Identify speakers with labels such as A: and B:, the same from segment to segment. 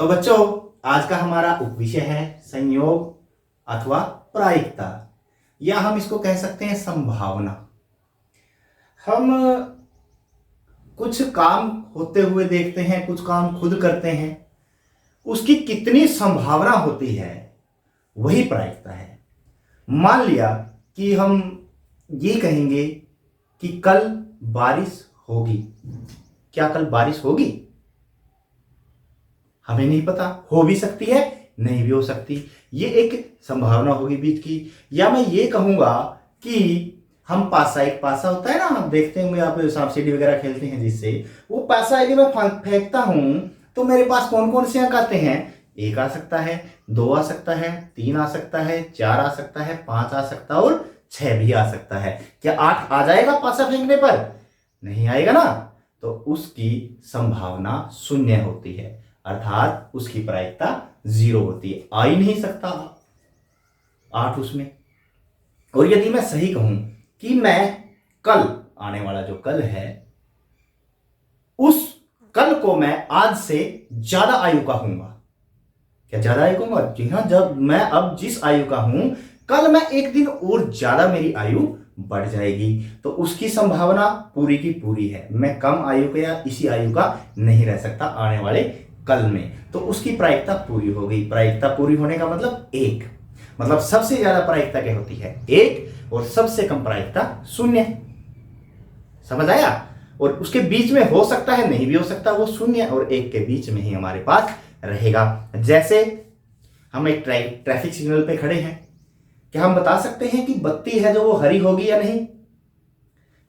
A: तो बच्चों, आज का हमारा उपविषय है संयोग अथवा प्रायिकता, या हम इसको कह सकते हैं संभावना। हम कुछ काम होते हुए देखते हैं, कुछ काम खुद करते हैं, उसकी कितनी संभावना होती है वही प्रायिकता है। मान लिया कि हम ये कहेंगे कि कल बारिश होगी। क्या कल बारिश होगी? हमें नहीं पता, हो भी सकती है, नहीं भी हो सकती। ये एक संभावना होगी बीच की। या मैं ये कहूंगा कि हम पासा, एक पासा होता है ना, आप देखते होंगे, आप सांप सीढ़ी वगैरह खेलते हैं, जिससे वो पासा यदि मैं फेंकता हूं तो मेरे पास कौन कौन से अंक आते हैं? 1 आ सकता है, 2 आ सकता है, 3 आ सकता है, 4 आ सकता है, 5 आ सकता है और 6 भी आ सकता है। क्या 8 आ जाएगा पासा फेंकने पर? नहीं आएगा ना। तो उसकी संभावना 0 होती है, अर्थात उसकी प्रायिकता 0 होती है। आ ही नहीं सकता 8 उसमें। और यदि मैं सही कहूं कि मैं कल, आने वाला जो कल है, उस कल को मैं आज से ज्यादा आयु का हूंगा। क्या ज्यादा आयु का हूंगा? जी हां, जब मैं अब जिस आयु का हूं, कल मैं एक दिन और ज्यादा मेरी आयु बढ़ जाएगी, तो उसकी संभावना पूरी की पूरी है। मैं कम आयु का या इसी आयु का नहीं रह सकता आने वाले कल में, तो उसकी प्रायिकता पूरी हो गई। प्रायिकता पूरी होने का मतलब 1, मतलब सबसे ज्यादा प्रायिकता क्या होती है? 1, और सबसे कम प्रायिकता 0। समझ आया? और उसके बीच में हो सकता है, नहीं भी हो सकता, वो 0 और 1 के बीच में ही हमारे पास रहेगा। जैसे हम एक ट्रैफिक सिग्नल पे खड़े हैं, क्या हम बता सकते हैं कि बत्ती है जो वो हरी होगी या नहीं?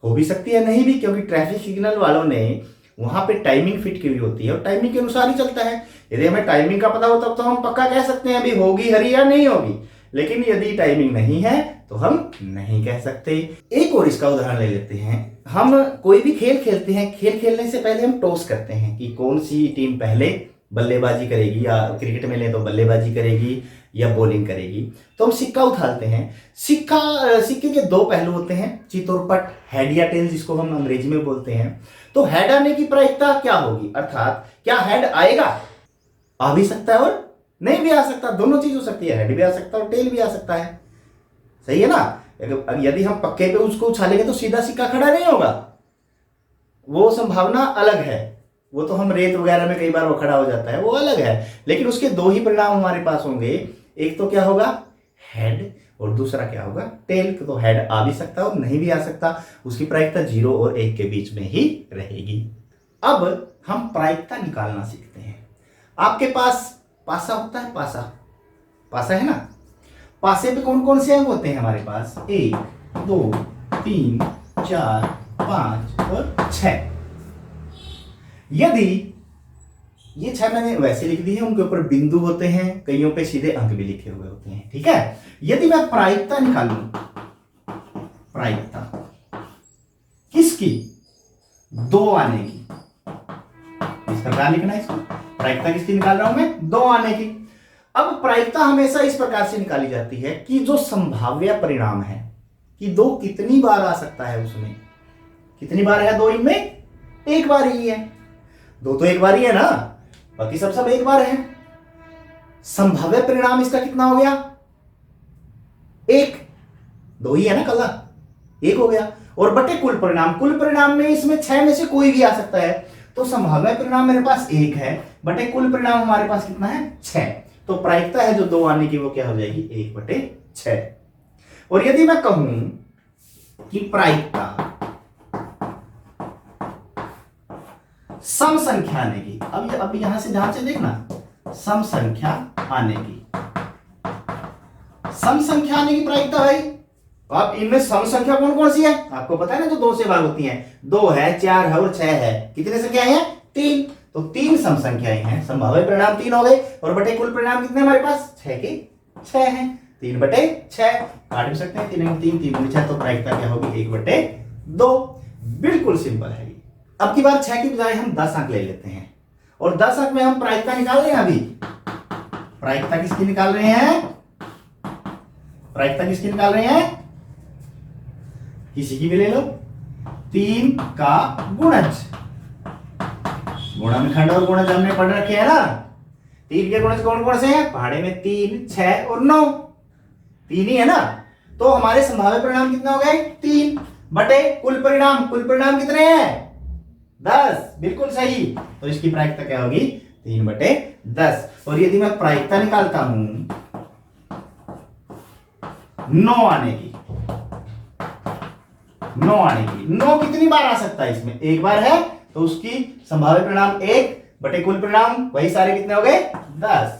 A: हो भी सकती है, नहीं भी, क्योंकि ट्रैफिक सिग्नल वालों ने वहां पे टाइमिंग फिट की हुई होती है और टाइमिंग के अनुसार ही चलता है। यदि हमें टाइमिंग का पता हो तब तो हम पक्का कह सकते हैं अभी होगी हरी या नहीं होगी, लेकिन यदि टाइमिंग नहीं है तो हम नहीं कह सकते। एक और इसका उदाहरण ले लेते हैं। हम कोई भी खेल खेलते हैं, खेल खेलने से पहले हम टॉस करते हैं कि कौन सी टीम पहले बल्लेबाजी करेगी, या क्रिकेट में ले तो बल्लेबाजी करेगी या बॉलिंग करेगी। तो हम सिक्का उछालते हैं। सिक्के के 2 पहलू होते हैं, चित और पट, हेड या टेल जिसको हम अंग्रेजी में बोलते हैं। तो हेड आने की प्रायिकता क्या होगी? अर्थात क्या हेड आएगा? आ भी सकता है और नहीं भी आ सकता, दोनों चीज हो सकती है। हेड भी आ सकता है और टेल भी आ सकता है। सही है ना? यदि हम पक्के पे उसको उछालेंगे तो सीधा सिक्का खड़ा नहीं होगा, वो संभावना अलग है। वो तो हम रेत वगैरह में कई बार वो खड़ा हो जाता है, वो अलग है। लेकिन उसके 2 ही परिणाम हमारे पास होंगे। एक तो क्या होगा? हेड, और दूसरा क्या होगा? टेल। तो हेड आ भी सकता है और नहीं भी आ सकता, उसकी प्रायिकता 0 और 1 के बीच में ही रहेगी। अब हम प्रायिकता निकालना सीखते हैं। आपके पास पासा होता है, पासा है ना? पासे पे कौन कौन से अंक होते हैं हमारे पास? 1, 2, 3, 4, 5 और 6। यदि ये 6 मैंने वैसे लिख दी है, उनके ऊपर बिंदु होते हैं, कईयों पे सीधे अंक भी लिखे हुए होते हैं, ठीक है। यदि मैं प्रायिकता निकालूं, प्रायिकता किसकी? 2 आने की। इस प्रकार लिखना है इसको। प्रायिकता किसकी निकाल रहा हूं मैं? 2 आने की। अब प्रायिकता हमेशा इस प्रकार से निकाली जाती है कि जो संभाव्य परिणाम है कि 2 कितनी बार आ सकता है, उसमें कितनी बार है? 2 इनमें 1 बार ही है। 2 तो 1 बार ही है ना, बाकी सब 1 बार है। संभाव्य परिणाम इसका कितना हो गया? 1। 2 ही है ना, कला 1 हो गया। और बटे कुल परिणाम में इसमें 6 में से कोई भी आ सकता है। तो संभाव्य परिणाम मेरे पास 1 है, बटे कुल परिणाम हमारे पास कितना है? 6। तो प्रायिकता है जो 2 आने की, वो क्या हो जाएगी? 1/6। और यदि मैं कहूं कि प्रायिकता सम संख्या आने की, अब यहां से ध्यान से देखना, सम संख्या आने की, सम संख्या आने की प्रायिकता भाई। अब इनमें सम संख्या कौन कौन सी है? आपको पता है ना, जो 2 से भाग होती हैं। 2 है, 4 है और 6 है। कितने संख्याएं हैं? 3। तो 3 सम संख्याएं हैं। संभाव्य परिणाम 3 हो गए, और बटे कुल परिणाम कितने हमारे पास? 6 के 6 हैं। 3/6 काट भी सकते हैं, 3 3 3 6। तो प्रायिकता क्या होगी? 1/2। बिल्कुल सिंपल है। अब की बार 6 की बजाय हम 10 अंक ले लेते हैं, और 10 अंक में हम प्रायिकता निकाल रहे हैं। अभी प्रायिकता किसकी निकाल रहे हैं? प्रायिकता किसकी निकाल रहे हैं? किसी की भी ले लो। 3 का गुणज, गुणनखंड और गुणज हमने पढ़ रखे हैं ना। 3 के गुणज कौन कौन से हैं? पहाड़े में 3, 6 और 9, 3 ही है ना। तो हमारे संभाव्य परिणाम कितने हो गए? 3 बटे कुल परिणाम। कुल परिणाम कितने हैं? 10। बिल्कुल सही। तो इसकी प्रायिकता क्या होगी? 3 बटे 10। और यदि मैं प्रायिकता निकालता हूं 9 आने की, 9 कितनी बार आ सकता है इसमें? एक बार है, तो उसकी संभाव्य परिणाम 1 बटे कुल परिणाम वही सारे कितने हो गए? 10।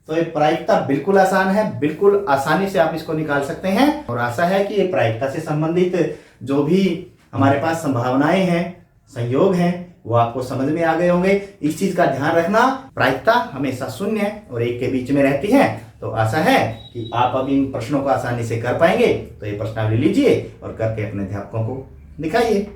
A: तो ये प्रायिकता बिल्कुल आसान है, बिल्कुल आसानी से आप इसको निकाल सकते हैं। और आशा है कि ये प्रायिकता से संबंधित जो भी हमारे पास संभावनाएं हैं, संयोग हैं, वो आपको समझ में आ गए होंगे। इस चीज का ध्यान रखना, प्रायिकता हमेशा 0 और 1 के बीच में रहती है। तो आशा है कि आप अब इन प्रश्नों को आसानी से कर पाएंगे। तो ये प्रश्नावली लीजिए और करके अपने अध्यापकों को दिखाइए।